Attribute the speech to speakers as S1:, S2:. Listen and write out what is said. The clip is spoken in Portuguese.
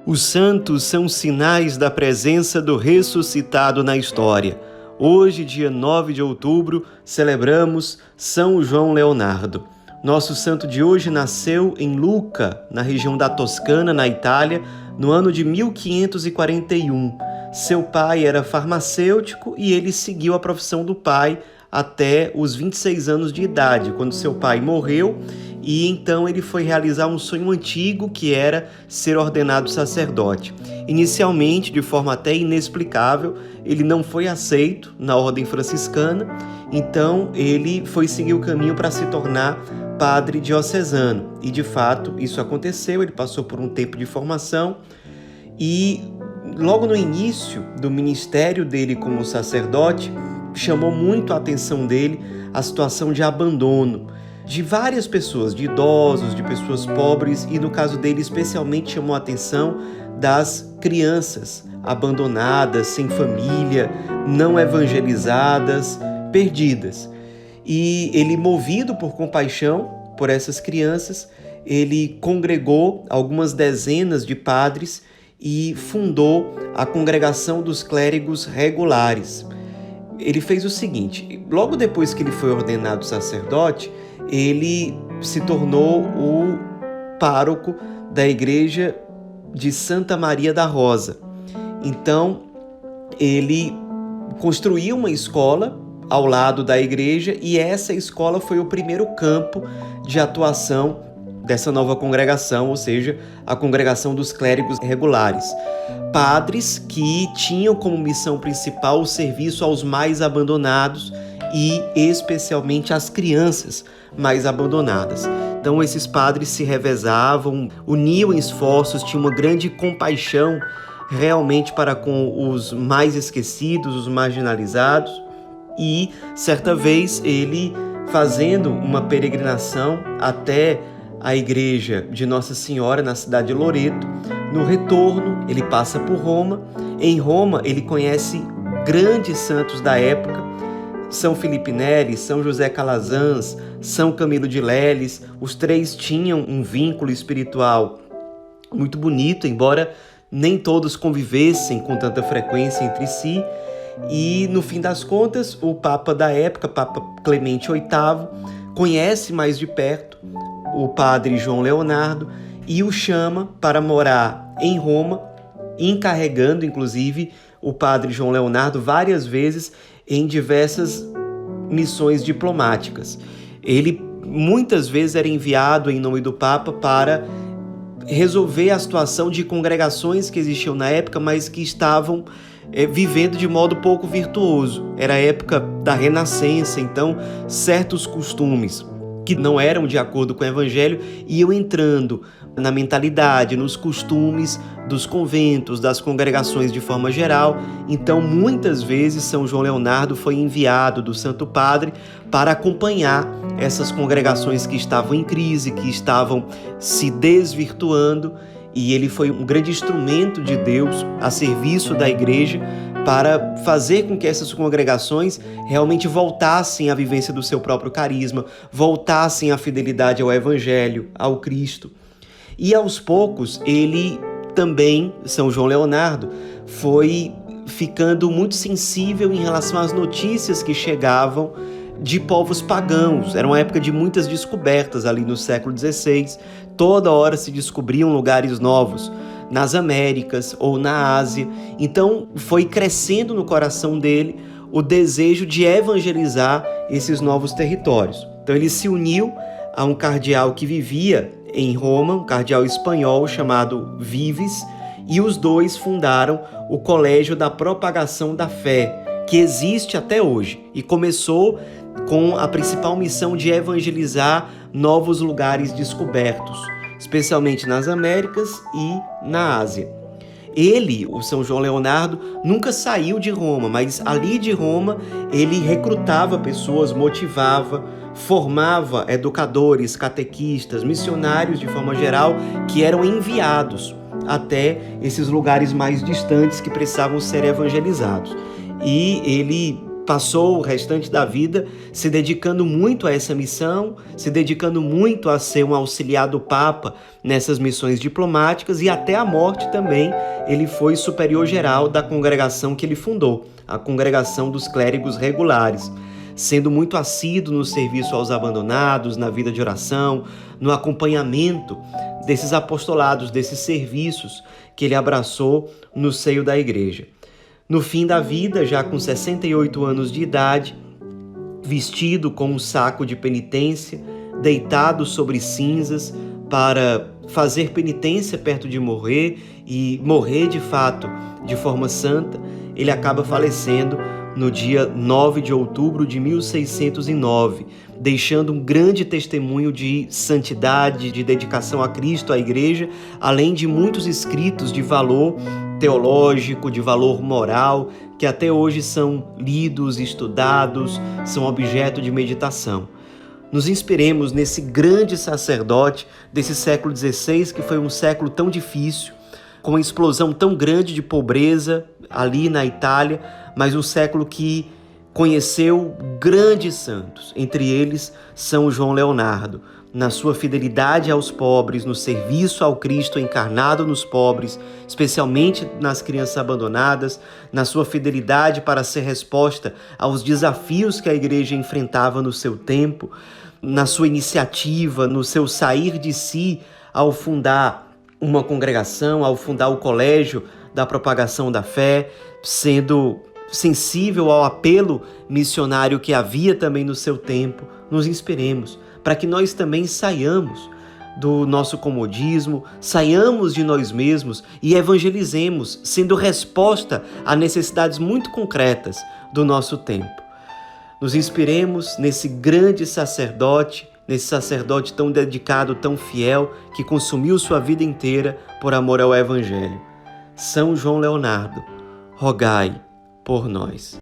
S1: Os santos são sinais da presença do ressuscitado na história. Hoje, dia 9 de outubro, celebramos São João Leonardo. Nosso santo de hoje nasceu em Lucca, na região da Toscana, na Itália, no ano de 1541. Seu pai era farmacêutico e ele seguiu a profissão do pai até os 26 anos de idade, quando seu pai morreu, e então ele foi realizar um sonho antigo, que era ser ordenado sacerdote. Inicialmente, de forma até inexplicável, ele não foi aceito na ordem franciscana, então ele foi seguir o caminho para se tornar padre diocesano. E de fato isso aconteceu, ele passou por um tempo de formação e logo no início do ministério dele como sacerdote, chamou muito a atenção dele a situação de abandono de várias pessoas, de idosos, de pessoas pobres, e no caso dele especialmente chamou a atenção das crianças abandonadas, sem família, não evangelizadas, perdidas. E ele, movido por compaixão por essas crianças, ele congregou algumas dezenas de padres e fundou a Congregação dos Clérigos Regulares. Ele fez o seguinte: logo depois que ele foi ordenado sacerdote, ele se tornou o pároco da igreja de Santa Maria da Rosa. Então, ele construiu uma escola ao lado da igreja e essa escola foi o primeiro campo de atuação dessa nova congregação, ou seja, a Congregação dos Clérigos Regulares. Padres que tinham como missão principal o serviço aos mais abandonados e especialmente às crianças mais abandonadas. Então esses padres se revezavam, uniam esforços, tinham uma grande compaixão realmente para com os mais esquecidos, os marginalizados. E certa vez ele, fazendo uma peregrinação até a igreja de Nossa Senhora na cidade de Loreto, no retorno ele passa por Roma. Em Roma ele conhece grandes santos da época, São Filipe Neri, São José Calazans, São Camilo de Leles. Os três tinham um vínculo espiritual muito bonito, embora nem todos convivessem com tanta frequência entre si. E no fim das contas, o Papa da época, Papa Clemente VIII, conhece mais de perto o padre João Leonardo e o chama para morar em Roma, encarregando inclusive o padre João Leonardo várias vezes em diversas missões diplomáticas. Ele muitas vezes era enviado em nome do Papa para resolver a situação de congregações que existiam na época, mas que estavam vivendo de modo pouco virtuoso. Era a época da Renascença, então certos costumes que não eram de acordo com o Evangelho iam entrando na mentalidade, nos costumes dos conventos, das congregações de forma geral. Então, muitas vezes, São João Leonardo foi enviado do Santo Padre para acompanhar essas congregações que estavam em crise, que estavam se desvirtuando, e ele foi um grande instrumento de Deus a serviço da igreja para fazer com que essas congregações realmente voltassem à vivência do seu próprio carisma, voltassem à fidelidade ao Evangelho, ao Cristo. E aos poucos, ele também, São João Leonardo, foi ficando muito sensível em relação às notícias que chegavam de povos pagãos. Era uma época de muitas descobertas ali no século XVI. Toda hora se descobriam lugares novos nas Américas ou na Ásia. Então foi crescendo no coração dele o desejo de evangelizar esses novos territórios. Então ele se uniu a um cardeal que vivia em Roma, um cardeal espanhol chamado Vives, e os dois fundaram o Colégio da Propagação da Fé, que existe até hoje e começou com a principal missão de evangelizar novos lugares descobertos, especialmente nas Américas e na Ásia. Ele, o São João Leonardo, nunca saiu de Roma, mas ali de Roma ele recrutava pessoas, motivava, formava educadores, catequistas, missionários de forma geral, que eram enviados até esses lugares mais distantes que precisavam ser evangelizados. E ele passou o restante da vida se dedicando muito a essa missão, se dedicando muito a ser um auxiliar do Papa nessas missões diplomáticas, e até a morte também ele foi superior geral da congregação que ele fundou, a Congregação dos Clérigos Regulares, sendo muito assíduo no serviço aos abandonados, na vida de oração, no acompanhamento desses apostolados, desses serviços que ele abraçou no seio da igreja. No fim da vida, já com 68 anos de idade, vestido com um saco de penitência, deitado sobre cinzas para fazer penitência perto de morrer e morrer de fato de forma santa, ele acaba falecendo no dia 9 de outubro de 1609, deixando um grande testemunho de santidade, de dedicação a Cristo, à Igreja, além de muitos escritos de valor teológico, de valor moral, que até hoje são lidos, estudados, são objeto de meditação. Nos inspiremos nesse grande sacerdote desse século XVI, que foi um século tão difícil, com uma explosão tão grande de pobreza ali na Itália, mas um século que conheceu grandes santos, entre eles São João Leonardo, na sua fidelidade aos pobres, no serviço ao Cristo encarnado nos pobres, especialmente nas crianças abandonadas, na sua fidelidade para ser resposta aos desafios que a igreja enfrentava no seu tempo, na sua iniciativa, no seu sair de si ao fundar uma congregação, ao fundar o colégio da propagação da fé, sendo sensível ao apelo missionário que havia também no seu tempo. Nos inspiremos para que nós também saiamos do nosso comodismo, saiamos de nós mesmos e evangelizemos, sendo resposta a necessidades muito concretas do nosso tempo. Nos inspiremos nesse grande sacerdote, nesse sacerdote tão dedicado, tão fiel, que consumiu sua vida inteira por amor ao Evangelho. São João Leonardo, rogai por nós.